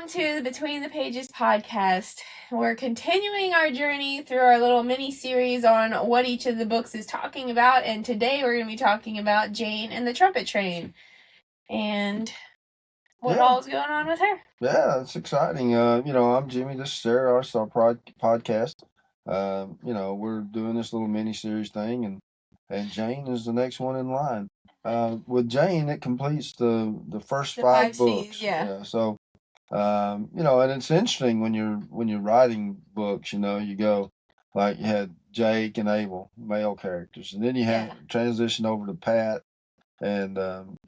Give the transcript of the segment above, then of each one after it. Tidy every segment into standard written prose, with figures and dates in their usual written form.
welcome to the Between the Pages podcast. We're continuing our journey through our little mini-series on what each of the books is talking about, and today we're going to be talking about Jane and the Trumpet Train, and what all is going on with her. Yeah, it's exciting. I'm Jimmy, this is Sarah, our podcast. We're doing this little mini-series thing, and Jane is the next one in line. With Jane, it completes the first The five five books. C's, yeah. So and it's interesting when you're writing books. You go like you had Jake and Abel, male characters, and then you had transition over to Pat, and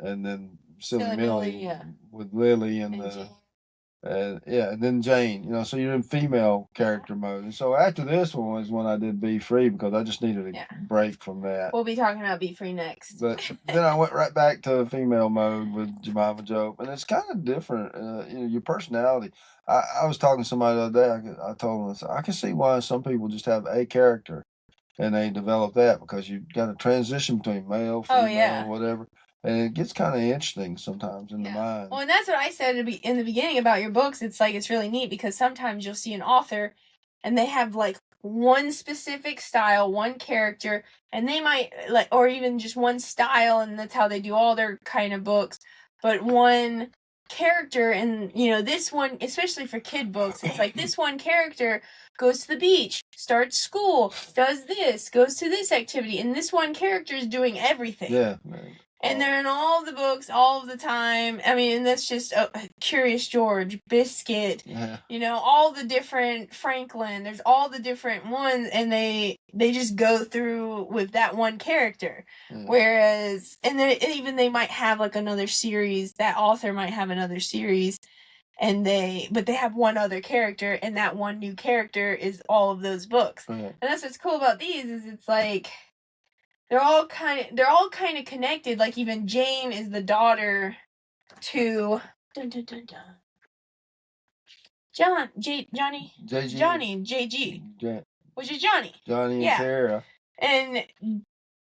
then Silly Millie with Lily and and then Jane. So you're in female character mode. And so after this one was when I did Be Free because I just needed a break from that. We'll be talking about Be Free next. But then I went right back to female mode with Jemima Jope, and it's kind of different. Your personality. I was talking to somebody the other day. I told them I can see why some people just have a character and they develop that because you got to transition between male, female, whatever. And it gets kind of interesting sometimes in the mind. Well, and that's what I said in the beginning about your books. It's like, it's really neat because sometimes you'll see an author and they have like one specific style, one character, and they might or even just one style, and that's how they do all their kind of books. But one character, and this one, especially for kid books, it's like this one character goes to the beach, starts school, does this, goes to this activity, and this one character is doing everything. Yeah. And they're in all the books all of the time. I mean, and that's just Curious George, Biscuit, all the different Franklin. There's all the different ones, and they just go through with that one character. Whereas, and then even they might have like another series. That author might have another series, but they have one other character, and that one new character is all of those books. And that's what's cool about these is it's like. They're all kind of connected. Like even Jane is the daughter to Johnny JG, which is Johnny and Tara. And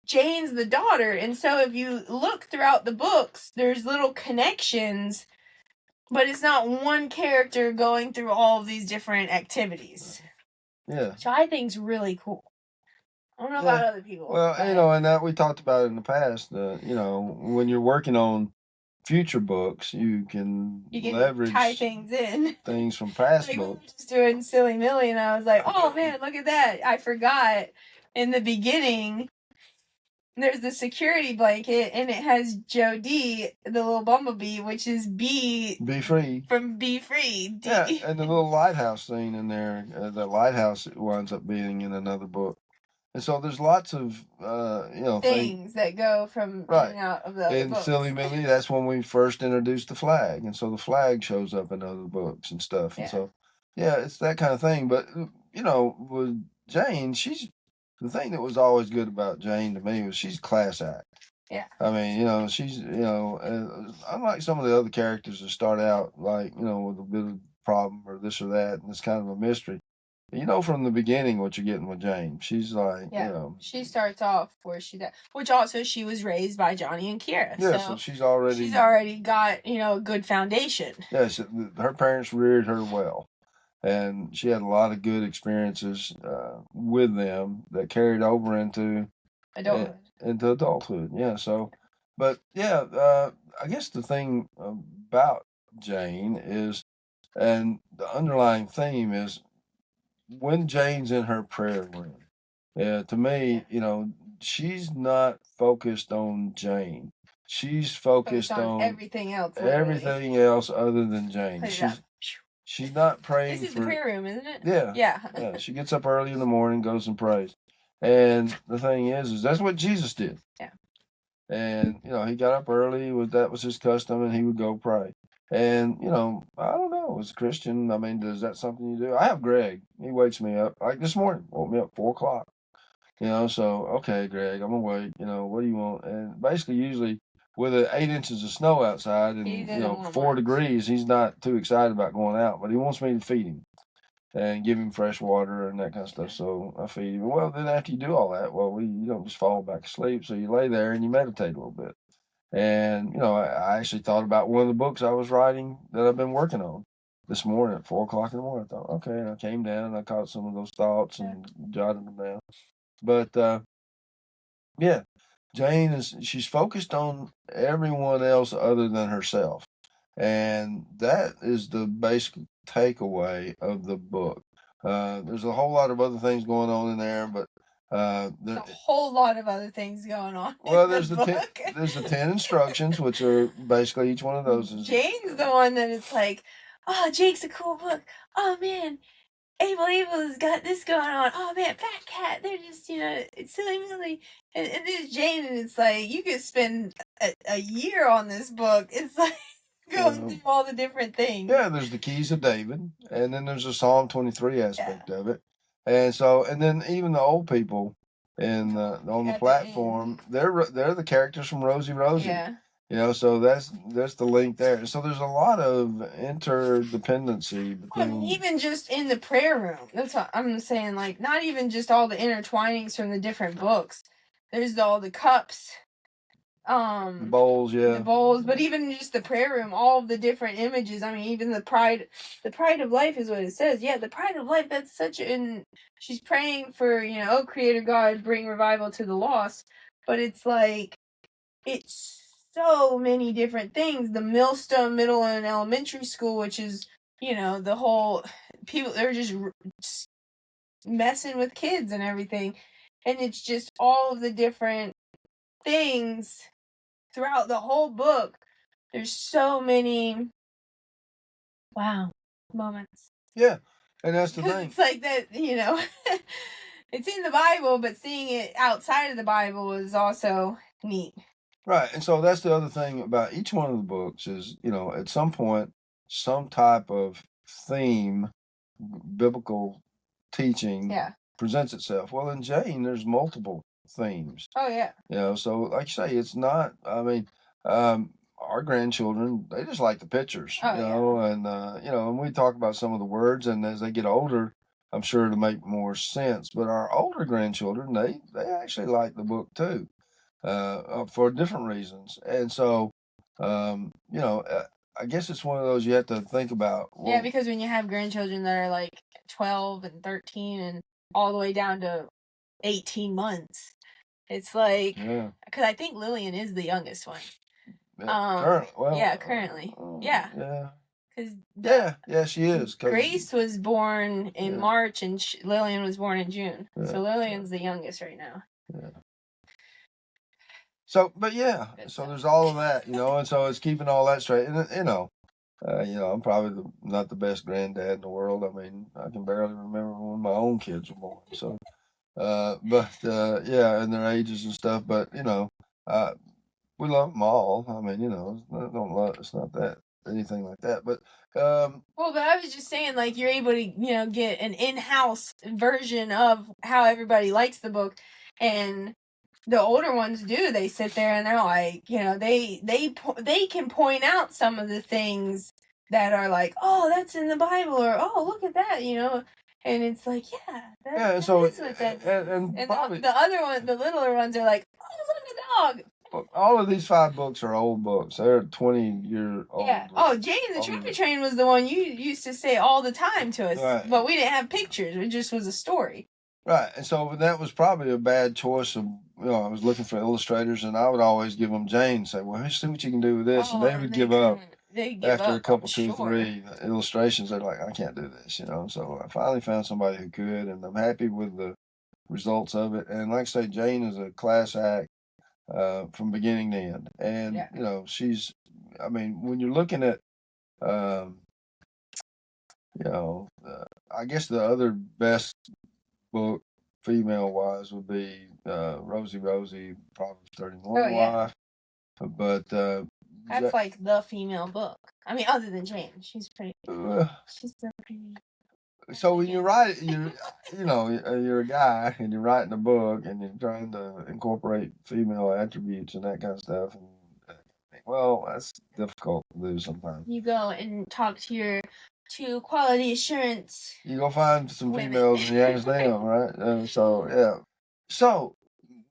Jane's the daughter, and so if you look throughout the books, there's little connections, but it's not one character going through all of these different activities. Yeah. Which I think's really cool. I don't know about other people. Well, and that we talked about it in the past. When you're working on future books, you can leverage tie things in. Things from past books. We were just doing Silly Millie, and I was like, oh man, look at that. I forgot in the beginning, there's the security blanket, and it has Jody, the little bumblebee, which is Be Free. From Be Free. Yeah, and the little lighthouse scene in there, the lighthouse winds up being in another book. And so there's lots of, things that go from in and out of the other books. Silly Millie, that's when we first introduced the flag. And so the flag shows up in other books and stuff. And so, it's that kind of thing. But, with Jane, the thing that was always good about Jane to me was she's a class act. Yeah. I mean, she's, unlike some of the other characters that start out like, with a bit of problem or this or that, and it's kind of a mystery. From the beginning what you're getting with Jane. She's like, she starts off where which also she was raised by Johnny and Kira. Yeah, so she's already got, a good foundation. Yeah, her parents reared her well. And she had a lot of good experiences with them that carried over into adulthood. Yeah, so, but I guess the thing about Jane is, and the underlying theme is, when Jane's in her prayer room, to me, she's not focused on Jane. She's focused on everything else. Everything else other than Jane. She's not praying. This is the prayer room, isn't it? Yeah. Yeah. She gets up early in the morning, goes and prays. And the thing is that's what Jesus did. Yeah. And, he got up early, that was his custom, and he would go pray. And, I don't know, as a Christian, I mean, is that something you do? I have Greg. He wakes me up, like this morning, woke me up 4 o'clock. So, okay, Greg, I'm awake. What do you want? And basically, usually, with 8 inches of snow outside and, 4 degrees, he's not too excited about going out, but he wants me to feed him and give him fresh water and that kind of stuff. So I feed him. Well, then after you do all that, you don't just fall back asleep. So you lay there and you meditate a little bit. And, I actually thought about one of the books I was writing that I've been working on. this morning at 4:00 in the morning. I thought, okay, and I came down and I caught some of those thoughts and jotted them down. But yeah, Jane she's focused on everyone else other than herself. And that is the basic takeaway of the book. There's a whole lot of other things going on in there, but there's a whole lot of other things going on. Well, there's there's the 10 instructions, which are basically each one of those is. Jane's the one that it's like, oh, Jake's a cool book. Oh man, Abel's got this going on. Oh man, Fat Cat, they're just, it's silly Millie. And there's Jane, and it's like, you could spend a year on this book. It's like going through all the different things. Yeah, there's the keys of David, and then there's a Psalm 23 aspect of it. And then even the old people on the platform, they're the characters from Rosie Rosie. Yeah. So that's the link there. So there's a lot of interdependency between. Even just in the prayer room. That's what I'm saying. Like, not even just all the intertwinings from the different books. There's all the cups. The bowls, yeah. The bowls, but even just the prayer room, all of the different images. I mean, even the pride of life is what it says. Yeah, the pride of life. That's she's praying for, oh, Creator God, bring revival to the lost. But it's like, it's so many different things. The Millstone Middle and Elementary School, which is, the whole people, they're just messing with kids and everything. And it's just all of the different things throughout the whole book. There's so many moments. Yeah. And that's the thing. It's like that, it's in the Bible, but seeing it outside of the Bible is also neat. Right. And so that's the other thing about each one of the books is, at some point, some type of theme, biblical teaching presents itself. Well, in Jane, there's multiple themes. Oh, yeah. So like you say, it's not, our grandchildren, they just like the pictures, and we talk about some of the words, and as they get older, I'm sure it'll make more sense. But our older grandchildren, they actually like the book too. For different reasons. And so, I guess it's one of those you have to think about. Well, yeah, because when you have grandchildren that are like 12 and 13 and all the way down to 18 months, it's like, because I think Lillian is the youngest one. Currently. Yeah. Because she is. Grace was born in March and Lillian was born in June. So Lillian's the youngest right now. Yeah. So, but so there's all of that, and so it's keeping all that straight. And, I'm probably not the best granddad in the world. I mean, I can barely remember when my own kids were born. So, and their ages and stuff. But, we love them all. I mean, it's not that anything like that. But, but I was just saying, like, you're able to, get an in-house version of how everybody likes the book. And the older ones do. They sit there and they're like, they can point out some of the things that are like, oh, that's in the Bible, or oh, look at that, and it's like, that is what that is. And probably, the other one, the littler ones are like, oh, look at the dog. All of these 5 books are old books. They're 20-year-old. Yeah. Books. Oh, Jane the Trumpet Train was the one you used to say all the time to us, right. But we didn't have pictures. It just was a story. Right, and so that was probably a bad choice of, I was looking for illustrators, and I would always give them Jane and say, well, see what you can do with this, and they would give up. After a couple, 2 or 3 illustrations. They're like, I can't do this, So I finally found somebody who could, and I'm happy with the results of it. And like I say, Jane is a class act from beginning to end. And, she's, I mean, when you're looking at, I guess the other best book female wise would be Rosie Rosie, Proverbs 31 wife. But that's like the female book. I mean, other than Jane, she's pretty. She's so pretty. So when you write, you're a guy and you're writing a book and you're trying to incorporate female attributes and that kind of stuff. And well, that's difficult to do sometimes. You go and talk to quality assurance. You go find some females and you ask them, right? So, yeah. So,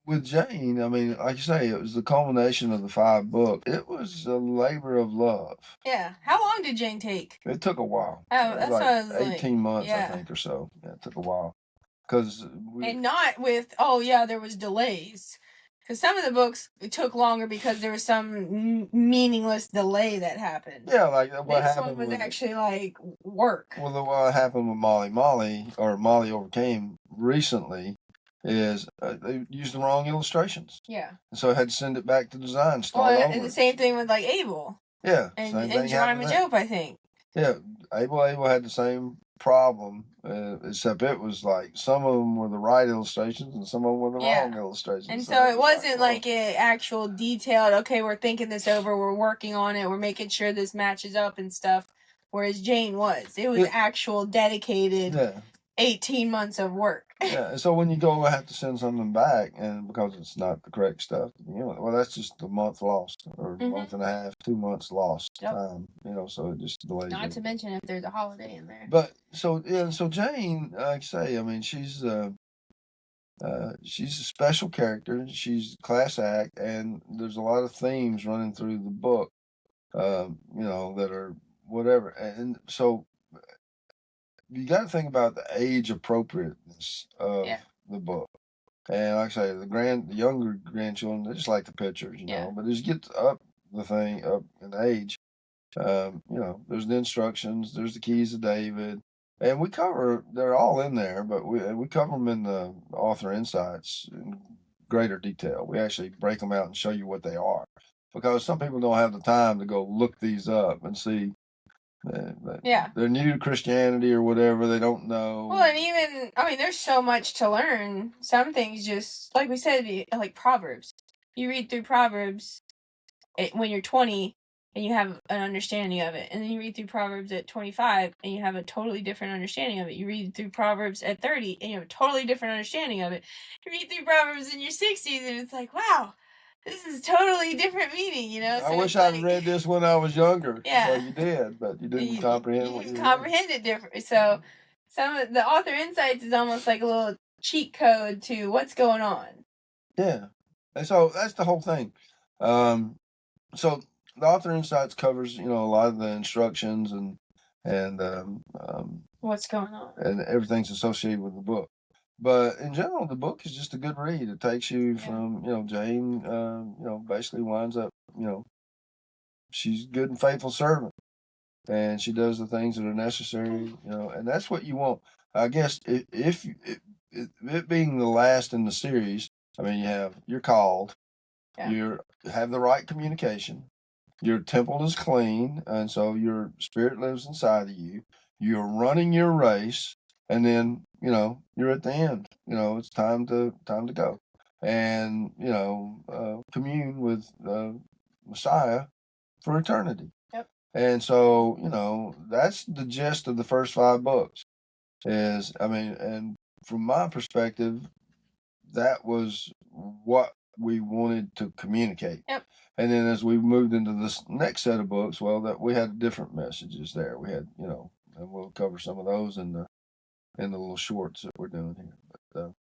with Jane, I mean, like you say, it was the culmination of the 5 books. It was a labor of love. Yeah. How long did Jane take? It took a while. Oh, It was that's like what I was 18 months, yeah. I think, or so. Yeah, it took a while. Cause and not with, there was delays. Because some of the books took longer because there was some meaningless delay that happened. Yeah, like what this happened one was actually like work. Well, what happened with Molly Overcame recently is they used the wrong illustrations. Yeah. And so I had to send it back to design, start over. And the same thing with like Abel. Yeah, and same thing Jemima Jope, I think. Yeah, Abel had the same problem, except it was like some of them were the right illustrations and some of them were the wrong illustrations. And so it wasn't like an actual detailed, okay, we're thinking this over, we're working on it, we're making sure this matches up and stuff. Whereas Jane was. It was actual dedicated 18 months of work. Yeah, so when you go have to send something back, and because it's not the correct stuff, well, that's just a month lost, or a month and a half, 2 months lost time, so it just delays. Not to mention if there's a holiday in there. But so Jane, like I say, I mean, she's a special character. She's a class act, and there's a lot of themes running through the book, that are whatever, and so you got to think about the age appropriateness of the book. And like I say, the younger grandchildren, they just like the pictures, But as you get up in age, there's the instructions, there's the keys of David, and they're all in there, but we cover them in the author insights in greater detail. We actually break them out and show you what they are, because some people don't have the time to go look these up and see. They're new to Christianity or whatever. They don't know. Well, and even, there's so much to learn. Some things just, like we said, like Proverbs. You read through Proverbs when you're 20 and you have an understanding of it. And then you read through Proverbs at 25 and you have a totally different understanding of it. You read through Proverbs at 30 and you have a totally different understanding of it. You read through Proverbs in your 60s and it's like, wow, this is totally different meaning, So I wish I'd read this when I was younger. Yeah. Well, you did, but you didn't comprehend what you comprehend it different. So some of the author insights is almost like a little cheat code to what's going on. Yeah. And so that's the whole thing. So the author insights covers, a lot of the instructions and what's going on and everything's associated with the book. But in general, the book is just a good read. It takes you from, Jane, basically winds up, she's a good and faithful servant, and she does the things that are necessary, and that's what you want. I guess if it being the last in the series, I mean, you're called, you have the right communication, your temple is clean, and so your spirit lives inside of you. You're running your race, and then you're at the end. It's time to go, and commune with Messiah for eternity. Yep. And so that's the gist of the first 5 books. And from my perspective, that was what we wanted to communicate. Yep. And then as we moved into this next set of books, that we had different messages there. We had, and we'll cover some of those in the little shorts that we're doing here. But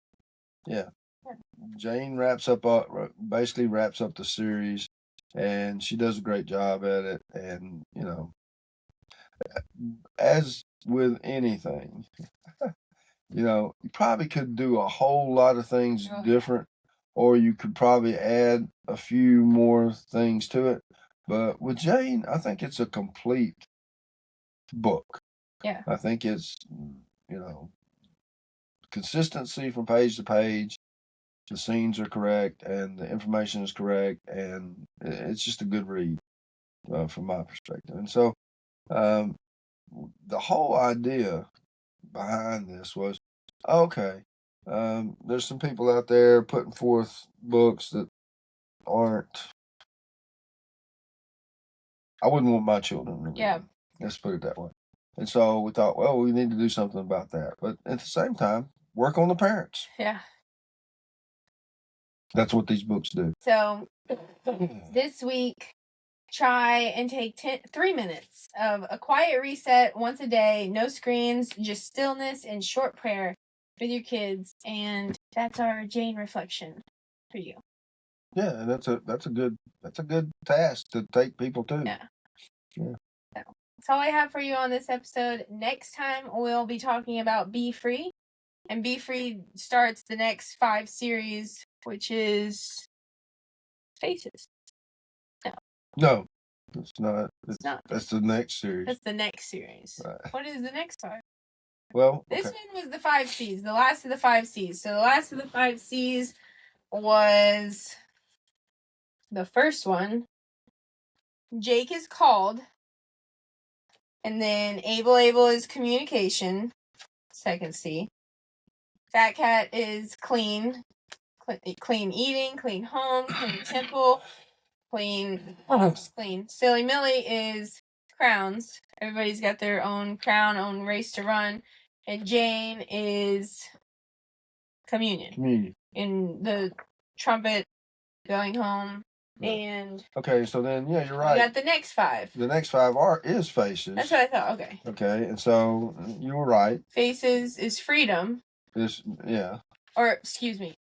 Jane basically wraps up the series, and she does a great job at it. And as with anything, you probably could do a whole lot of things different, or you could probably add a few more things to it. But with Jane, I think it's a complete book. Yeah. I think it's, consistency from page to page. The scenes are correct and the information is correct, and it's just a good read from my perspective. And so the whole idea behind this was, okay, there's some people out there putting forth books that I wouldn't want my children to read. Yeah. Let's put it that way. And so we thought, well, we need to do something about that. But at the same time, work on the parents. Yeah. That's what these books do. So this week, try and take 3 minutes of a quiet reset once a day. No screens, just stillness and short prayer with your kids. And that's our Jane reflection. for you. Yeah, and that's a good task to take people to. Yeah. Yeah. So, that's all I have for you on this episode. Next time we'll be talking about Be Free. And Be Free starts the next 5 series, which is Faces. No, it's not. It's not. That's the next series. That's the next series. Right. What is the next 5? Well, this one was the 5 C's, the last of the 5 C's. So the last of the 5 C's was the first one. Jake is called. And then Able is communication. Second C. Fat Cat is clean. Clean eating, clean home, clean temple, clean. Silly Millie is crowns. Everybody's got their own crown, own race to run. And Jane is communion. In the trumpet going home. Right. And okay, so then you're right. We got the next 5. The next 5 is Faces. That's what I thought. Okay. Okay, and so you were right. Faces is freedom. Or excuse me.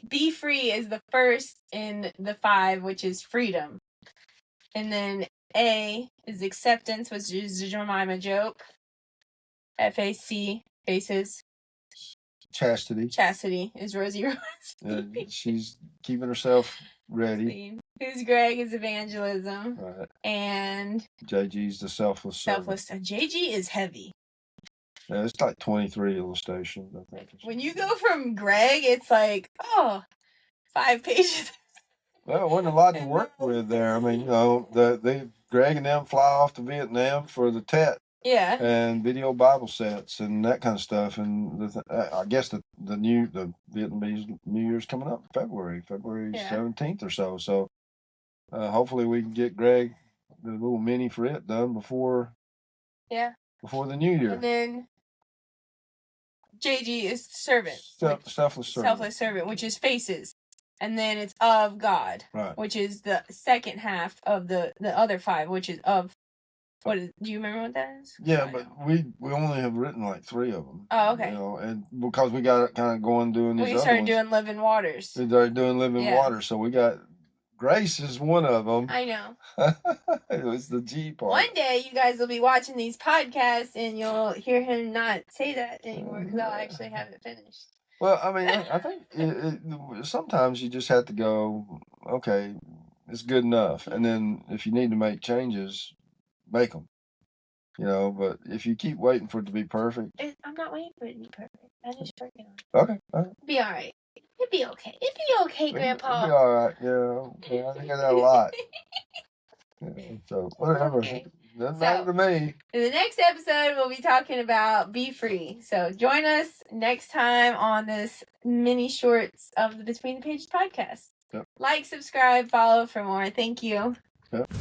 Be Free is the first in the 5, which is freedom. And then A is acceptance, which is the Jemima joke. FAC, Faces. Chastity is Rosie Rose. She's keeping herself ready. Who's Greg is evangelism. Right. And JG's the selfless servant. JG is heavy. Yeah, it's like 23 illustrations, I think. When you go from Greg, it's like, 5 pages. Well, it wasn't a lot to work with there. I mean, Greg and them fly off to Vietnam for the Tet. Yeah. And video Bible sets and that kind of stuff. And I guess the Vietnamese New Year's coming up in February 17th or so. So hopefully we can get Greg the little mini for it done before the New Year. And then JG is servant. Selfless servant, which is Faces. And then it's of God, right, which is the second half of the other 5, which is of. Do you remember what that is? Yeah, but we only have written like 3 of them. Oh, okay. And because we got it kind of going doing these. We started doing Living Waters. We started doing Living Waters, so we got Grace is one of them. I know. It was the G part. One day you guys will be watching these podcasts and you'll hear him not say that anymore because I'll actually have it finished. Well, I mean, I think sometimes you just have to go, okay, it's good enough, and then if you need to make changes, make them. But if you keep waiting for it to be perfect. I'm not waiting for it to be perfect. I'm just working on it. Okay. It'll be all right. It'll be okay. It'll be okay, Grandpa. It'll be all right. Yeah. I hear that a lot. So, whatever. Okay. Doesn't matter to me. In the next episode, we'll be talking about Be Free. So, join us next time on this mini shorts of the Between the Pages podcast. Yep. Like, subscribe, follow for more. Thank you. Yep.